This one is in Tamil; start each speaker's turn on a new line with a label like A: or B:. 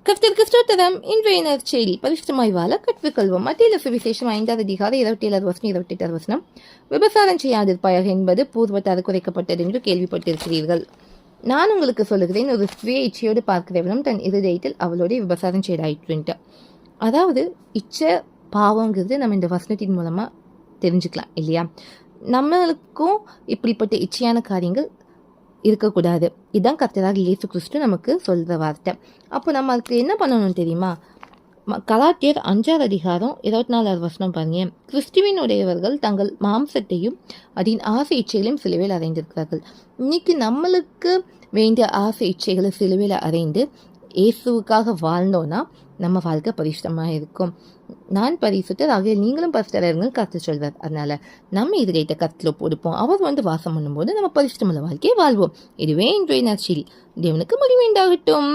A: கர்த்தருக்கு ஸ்தோத்திரம். இன்றைய நற்செய்தி பரிசுத்தமாய் வாழ கற்றுக்கொள்வோம். மத்திய சுவிசேஷம் 5வது அதிகாரம் 27 வசனம். விபசாரம் செய்யாதிருப்பாயாக என்பது பூர்வத்தாறு குறைக்கப்பட்டது என்று கேள்விப்பட்டிருக்கிறீர்கள். நான் உங்களுக்கு சொல்லுகிறேன், ஒரு ஸ்திரியை இச்சையோடு பார்க்கிறவனும் தன் இருதயத்தில் அவளோட விபசாரம் செய்தாயிட்டு. அதாவது இச்சை பாவங்கிறது நம்ம இந்த வசனத்தின் மூலமா தெரிஞ்சுக்கலாம் இல்லையா? நம்மளுக்கும் இப்படிப்பட்ட இச்சையான காரியங்கள் இருக்கக்கூடாது. இதுதான் கர்த்தராகிய இயேசு கிறிஸ்து நமக்கு சொல்கிற வார்த்தை. அப்போ நம்ம அதுக்கு என்ன பண்ணணும் தெரியுமா? கலாத்தியர் 5வது அதிகாரம் 24வது வசனம் பாருங்க. கிறிஸ்துவினுடையவர்கள் தங்கள் மாம்சத்தையும் அதன் ஆசை இச்சைகளையும் சிலுவையில் அறைந்திருக்கிறார்கள். இன்னைக்கு நம்மளுக்கு வேண்டிய ஆசை இச்சைகளை சிலுவையில் அறைந்து இயேசுவுக்காக வாழ்ந்தோன்னா நம்ம வாழ்க்கை பரிசுத்தமாக இருக்கும். நான் பரிசுத்தர் ஆகிய நீங்களும் பரிசுத்தர்கள் கருத்து சொல்வார். அதனால நம்ம இதயத்தை கருத்தில் கொடுப்போம். அவர் வாசம் பண்ணும்போது நம்ம பரிசுத்தமுள்ள வாழ்க்கையை வாழ்வோம். இதுவே இன்றைய நற்செய்தி. தேவனுக்கு மகிமை உண்டாகட்டும்.